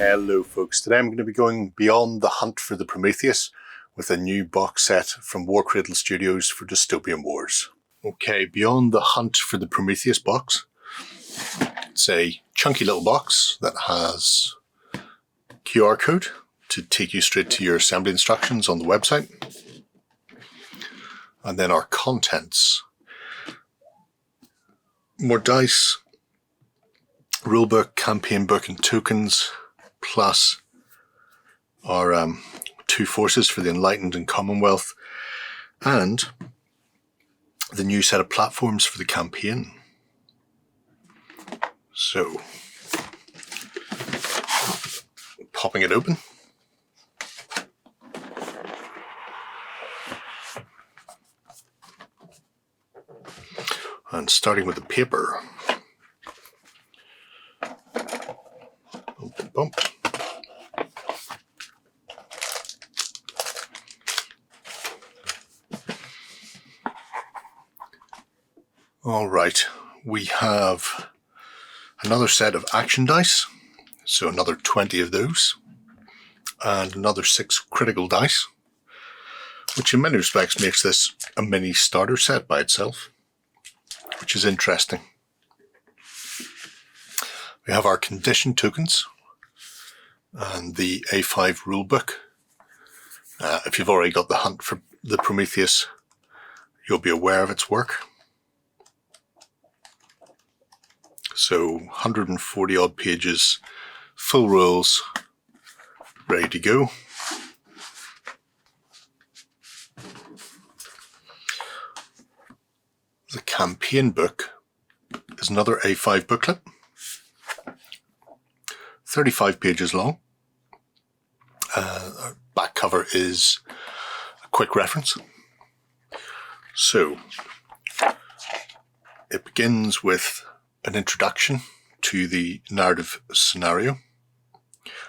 Hello folks, today I'm going to be going beyond the Hunt for the Prometheus with a new box set from Warcradle Studios for Dystopian Wars. Okay, beyond the Hunt for the Prometheus box, it's a chunky little box that has QR code to take you straight to your assembly instructions on the website. And then our contents: more dice, rulebook, campaign book and tokens, plus our two forces for the Enlightened and Commonwealth, and the new set of platforms for the campaign. So, popping it open. And starting with the paper. Bump, bump. All right, we have another set of action dice, so another 20 of those, and another 6 critical dice, which in many respects makes this a mini starter set by itself, which is interesting. We have our condition tokens and the A5 rulebook. If you've already got the Hunt for the Prometheus, you'll be aware of its work. So 140 odd pages, full rules, ready to go. The campaign book is another A5 booklet, 35 pages long. Back cover is a quick reference. So it begins with an introduction to the narrative scenario,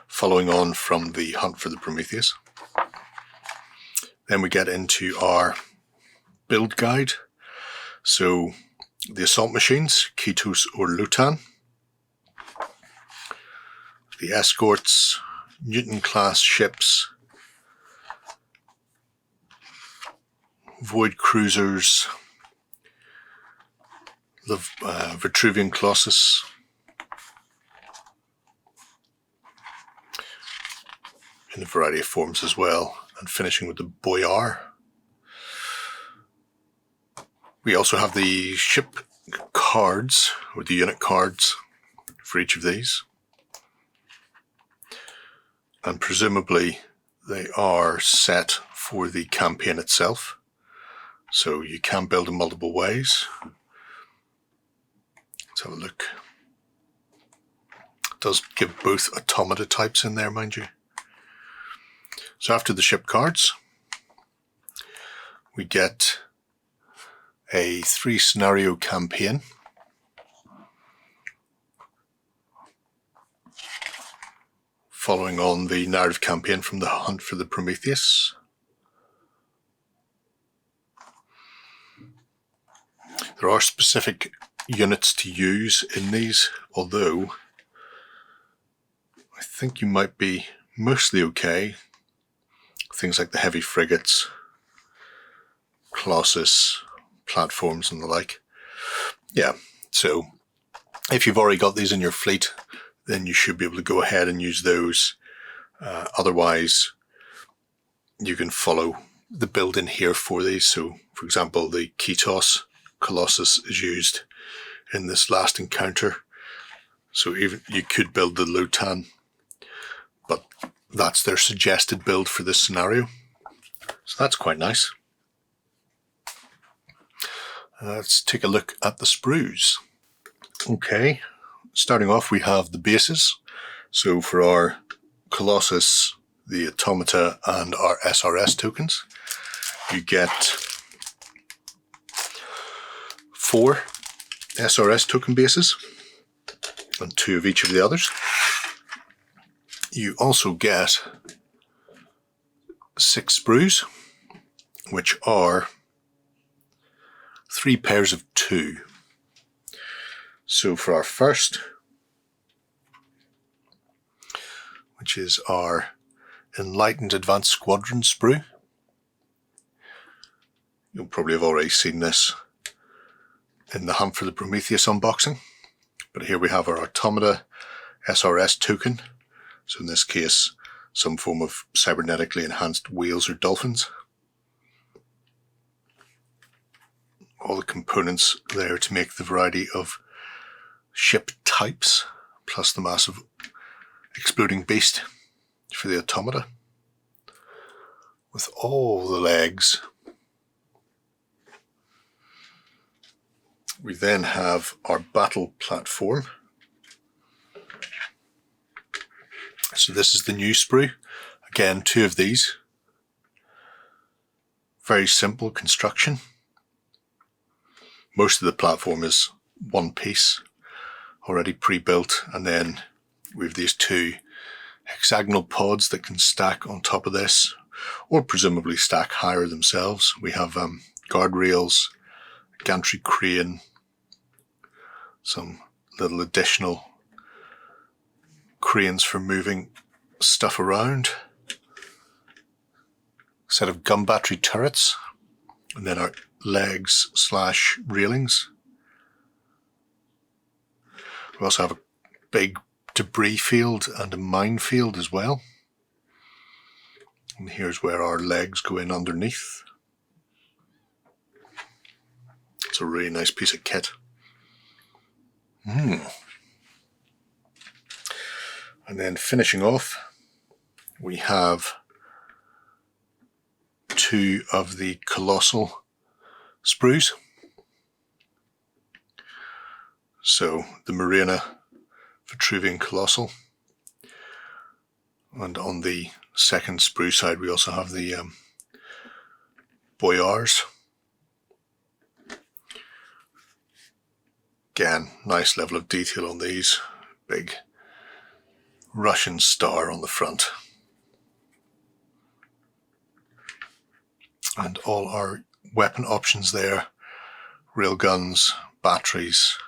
following on from the Hunt for the Prometheus. Then we get into our build guide. So the assault machines, Ketos or Lutan, the escorts, Newton class ships, void cruisers, the Vitruvian Colossus, in a variety of forms as well, and finishing with the Boyar. We also have the ship cards, or the unit cards, for each of these. And presumably they are set for the campaign itself. So you can build in multiple ways. Let's have a look. It does give both automata types in there, mind you. So after the ship cards, we get a 3 scenario campaign. Following on the narrative campaign from the Hunt for the Prometheus. There are specific units to use in these, although I think you might be mostly okay. Things like the heavy frigates, Colossus, platforms and the like. Yeah, so if you've already got these in your fleet, then you should be able to go ahead and use those. Otherwise, you can follow the build in here for these. So, for example, the Ketos Colossus is used in this last encounter. So even you could build the Lutan, but that's their suggested build for this scenario. So that's quite nice. Let's take a look at the sprues. Okay. Starting off, we have the bases. So for our Colossus, the automata, and our SRS tokens, you get 4 SRS token bases and 2 of each of the others. You also get 6 sprues, which are 3 pairs of 2. So for our first, which is our Enlightened Advanced Squadron sprue. You'll probably have already seen this in the Hunt for the Prometheus unboxing. But here we have our Automata SRS token. So in this case, some form of cybernetically enhanced whales or dolphins. All the components there to make the variety of ship types, plus the massive exploding beast for the Automata. With all the legs. We then have our battle platform. So this is the new sprue. Again, 2 of these. Very simple construction. Most of the platform is one piece, already pre-built, and then we have these 2 hexagonal pods that can stack on top of this, or presumably stack higher themselves. We have guardrails, gantry crane, some little additional cranes for moving stuff around, a set of gun battery turrets, and then our legs / railings. We also have a big debris field and a minefield as well. And here's where our legs go in underneath. It's a really nice piece of kit. And then finishing off, we have 2 of the colossal sprues. So the Marina Vitruvian Colossal. And on the second sprue side, we also have the Boyars. Again, nice level of detail on these. Big Russian star on the front. And all our weapon options there. Railguns, batteries,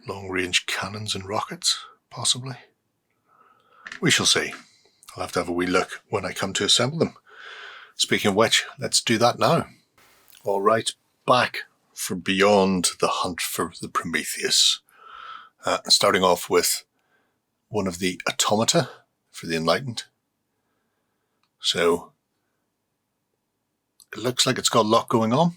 long-range cannons and rockets, possibly. We shall see. I'll have to have a wee look when I come to assemble them. Speaking of which, let's do that now. All right, back for beyond the Hunt for the Prometheus. Starting off with one of the Automata for the Enlightened. So it looks like it's got a lot going on,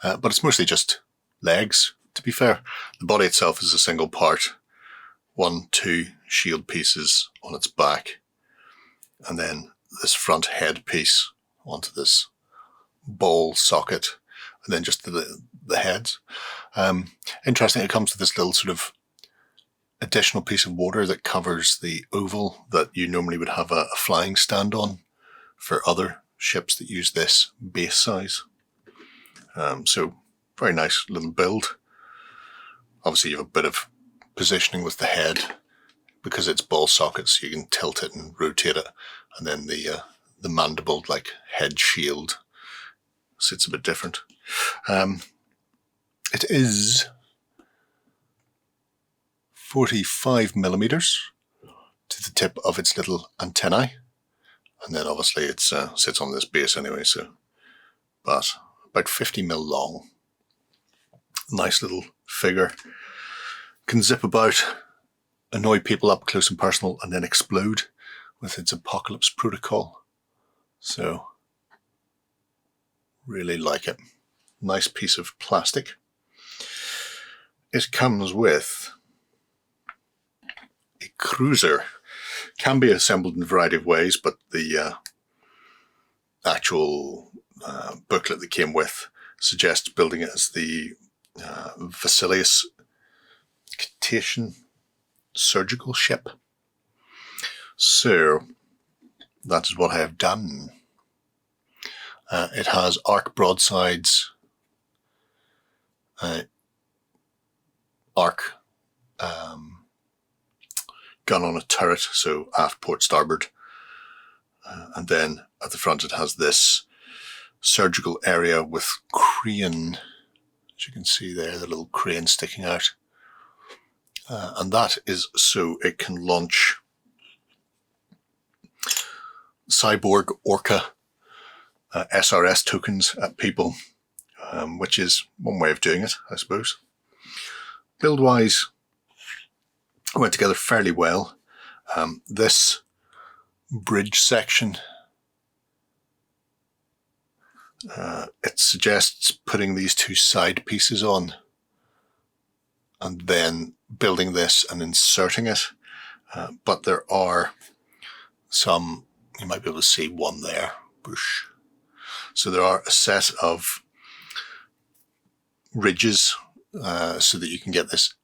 but it's mostly just legs, to be fair. The body itself is a single part, 1, 2 shield pieces on its back, and then this front head piece onto this ball socket, and then just the heads. Interesting, it comes with this little sort of additional piece of water that covers the oval that you normally would have a flying stand on for other ships that use this base size. So very nice little build. Obviously you have a bit of positioning with the head because it's ball sockets, so you can tilt it and rotate it, and then the mandible like head shield sits a bit different. It is 45 millimeters to the tip of its little antennae, and then obviously it sits on this base anyway, so but about 50 mil long. Nice little figure. Can zip about, annoy people up close and personal, and then explode with its apocalypse protocol. So really like it. Nice piece of plastic. It comes with a cruiser. Can be assembled in a variety of ways, but the actual booklet that came with suggests building it as the Vasilius Cetacean surgical ship. So that is what I have done. It has arc broadsides, arc gun on a turret, so aft port starboard, and then at the front it has this surgical area with crane, as you can see there, the little crane sticking out, and that is so it can launch cyborg orca SRS tokens at people, which is one way of doing it, I suppose. Build-wise, it went together fairly well. This bridge section, it suggests putting these two side pieces on and then building this and inserting it. But there are some, you might be able to see one there. Whoosh. So there are a set of ridges so that you can get this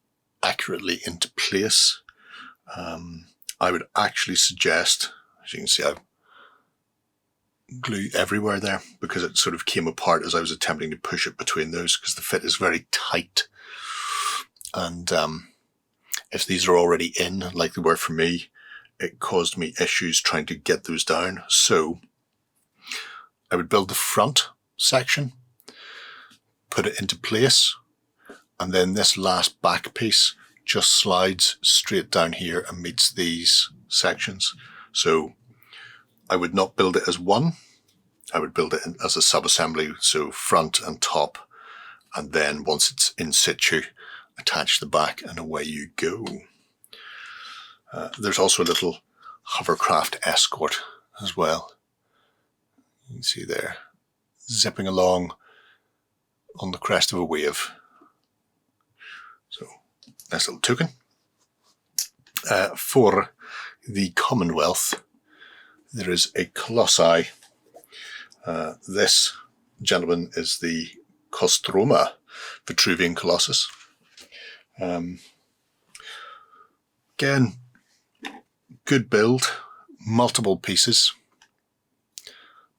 accurately into place. I would actually suggest, as you can see, I've glue everywhere there because it sort of came apart as I was attempting to push it between those because the fit is very tight. And if these are already in, like they were for me, it caused me issues trying to get those down. So I would build the front section, put it into place, and then this last back piece just slides straight down here and meets these sections. So I would not build it as one. I would build it as a sub-assembly, so front and top, and then once it's in situ, attach the back and away you go. There's also a little hovercraft escort as well. You can see there, zipping along on the crest of a wave. So, nice little token. For the Commonwealth, there is a Colossi. This gentleman is the Kostroma Vitruvian Colossus. Again, good build, multiple pieces,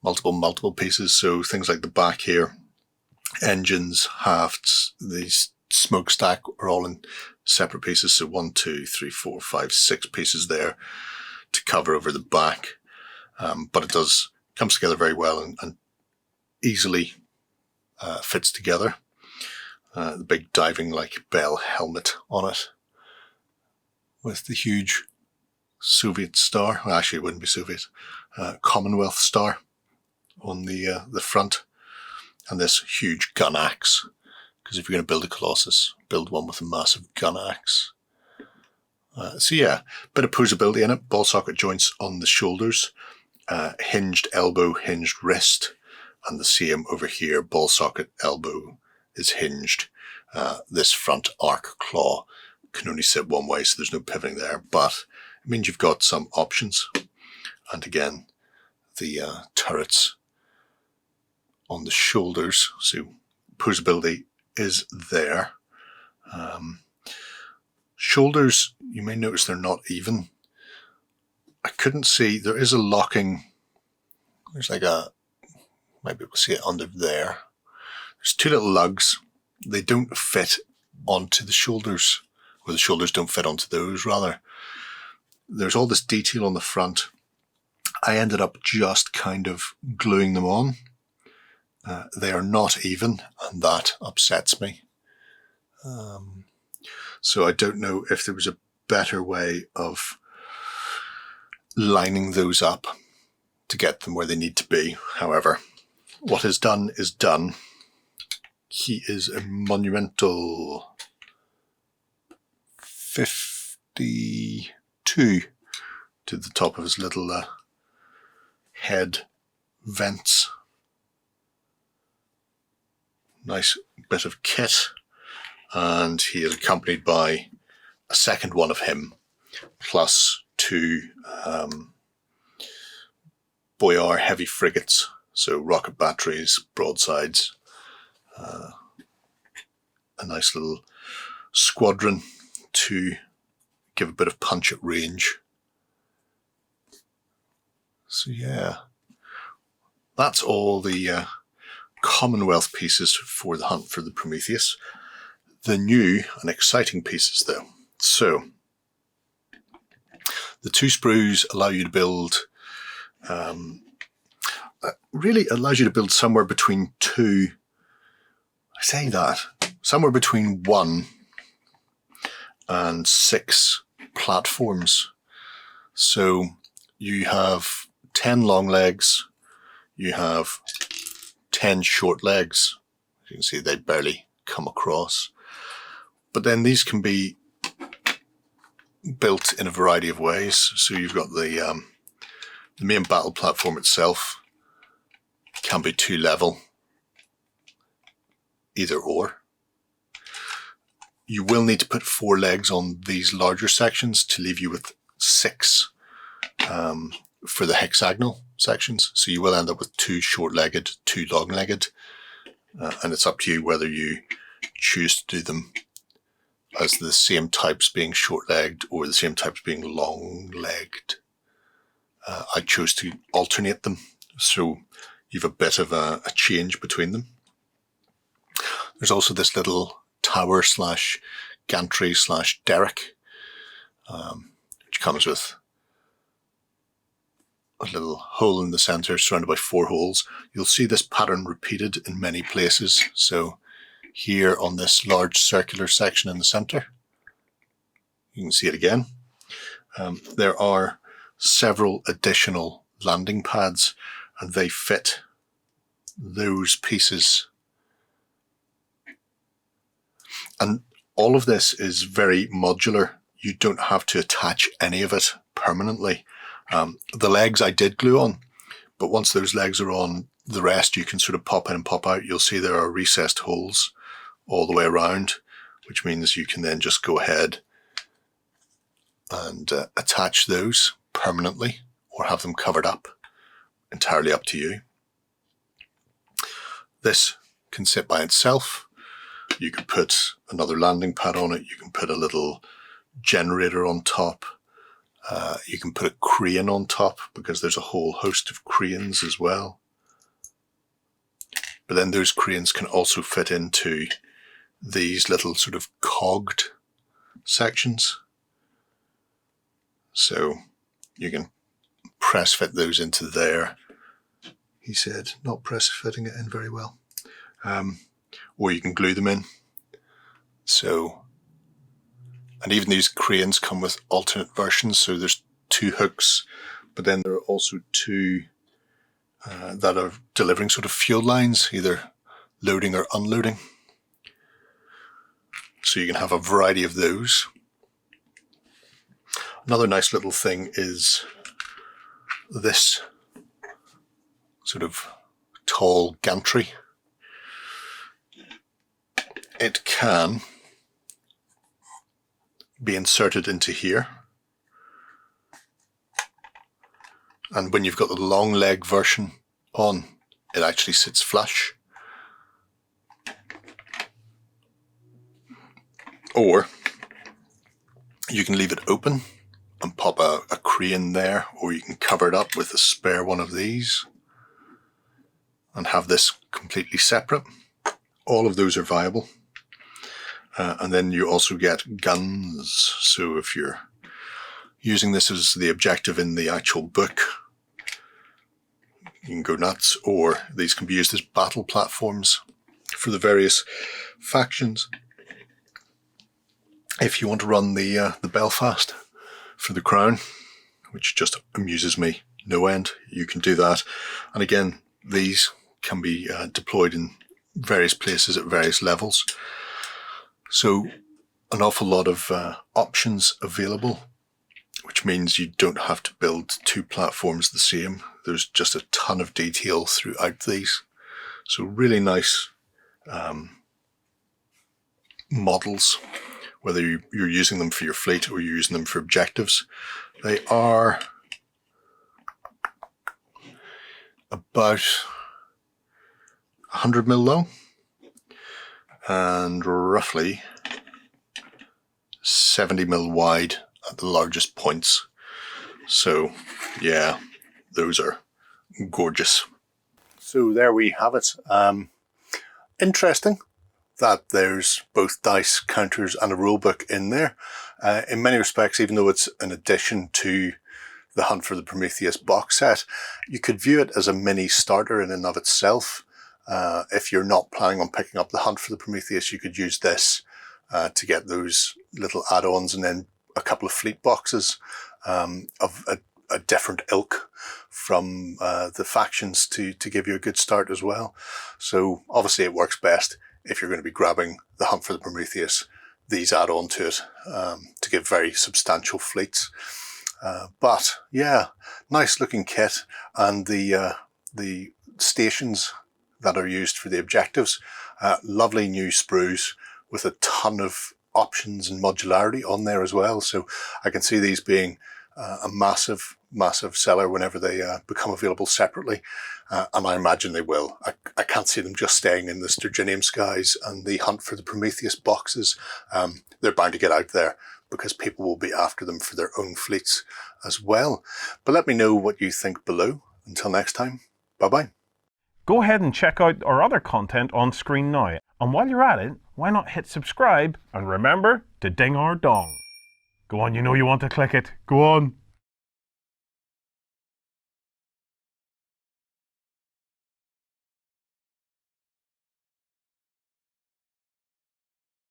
multiple pieces. So things like the back here, engines, hafts, these smokestack are all in separate pieces. So 1, 2, 3, 4, 5, 6 pieces there to cover over the back. But it comes together very well and easily fits together. The big diving like bell helmet on it with the huge Soviet star. Well, actually it wouldn't be Soviet. Commonwealth star on the front, and this huge gun axe, because if you're going to build a Colossus, build one with a massive gun axe. So yeah, bit of posability in it. Ball socket joints on the shoulders, hinged elbow, hinged wrist, and the same over here. Ball socket elbow is hinged. This front arc claw can only sit one way, so there's no pivoting there, but it means you've got some options. And again, the turrets on the shoulders, so posability is there. Shoulders, you may notice they're not even. I couldn't see, there is a locking, there's like might be able to see it under there. There's two little lugs. They don't fit onto the shoulders, or the shoulders don't fit onto those, rather. There's all this detail on the front. I ended up just kind of gluing them on. They are not even, and that upsets me. So I don't know if there was a better way of lining those up to get them where they need to be. However, what is done is done. He is a monumental 52 to the top of his little head vents. Nice bit of kit, and he is accompanied by a second one of him, plus 2 Boyar heavy frigates, so rocket batteries, broadsides, a nice little squadron to give a bit of punch at range. So yeah, that's all the Commonwealth pieces for the Hunt for the Prometheus. The new and exciting pieces though. So the 2 sprues allow you to build, really allows you to build somewhere between 2, I say that, somewhere between 1 and 6 platforms. So you have 10 long legs, you have 10 short legs. You can see they barely come across. But then these can be built in a variety of ways. So you've got the main battle platform itself can be 2 level, either or. You will need to put 4 legs on these larger sections to leave you with 6 for the hexagonal sections. So you will end up with 2 short-legged, 2 long-legged, and it's up to you whether you choose to do them as the same types being short-legged or the same types being long-legged. I chose to alternate them, so you've a bit of a change between them. There's also this little tower / gantry / derrick, which comes with a little hole in the center surrounded by 4 holes. You'll see this pattern repeated in many places. So here on this large circular section in the center, you can see it again. There are several additional landing pads, and they fit those pieces. And all of this is very modular. You don't have to attach any of it permanently. The legs I did glue on, but once those legs are on, the rest you can sort of pop in and pop out. You'll see there are recessed holes all the way around, which means you can then just go ahead and attach those permanently or have them covered up. Entirely up to you. This can sit by itself. You could put another landing pad on it. You can put a little generator on top. You can put a crane on top because there's a whole host of cranes as well. But then those cranes can also fit into these little sort of cogged sections. So you can press fit those into there. He said, not press fitting it in very well. Or you can glue them in. So, and even these cranes come with alternate versions. So there's 2 hooks, but then there are also 2 that are delivering sort of fuel lines, either loading or unloading. So you can have a variety of those. Another nice little thing is this sort of tall gantry. It can be inserted into here, and when you've got the long leg version on, it actually sits flush. Or you can leave it open and pop a crane there, or you can cover it up with a spare one of these and have this completely separate. All of those are viable. And then you also get guns. So if you're using this as the objective in the actual book, you can go nuts. Or these can be used as battle platforms for the various factions. If you want to run the Belfast for the Crown, which just amuses me no end, you can do that. And again, these can be deployed in various places at various levels. So an awful lot of options available, which means you don't have to build 2 platforms the same. There's just a ton of detail throughout these. So really nice models, whether you're using them for your fleet or you're using them for objectives. They are about 100 mil long and roughly 70 mil wide at the largest points. So yeah, those are gorgeous. So there we have it. Interesting that there's both dice, counters and a rulebook in there. In many respects, even though it's an addition to the Hunt for the Prometheus box set, you could view it as a mini starter in and of itself. If you're not planning on picking up the Hunt for the Prometheus, you could use this to get those little add-ons, and then a couple of fleet boxes of a different ilk from the factions to give you a good start as well. So obviously it works best if you're going to be grabbing the Hunt for the Prometheus, these add on to it to give very substantial fleets. But yeah, nice looking kit, and the stations that are used for the objectives, lovely new sprues with a ton of options and modularity on there as well. So I can see these being a massive seller whenever they become available separately, and I imagine they will. I can't see them just staying in the Sturginium Skies and the Hunt for the Prometheus boxes. They're bound to get out there because people will be after them for their own fleets as well. But let me know what you think below. Until next time, bye-bye. Go ahead and check out our other content on screen now. And while you're at it, why not hit subscribe and remember to ding our dong. Go on, you know you want to click it. Go on.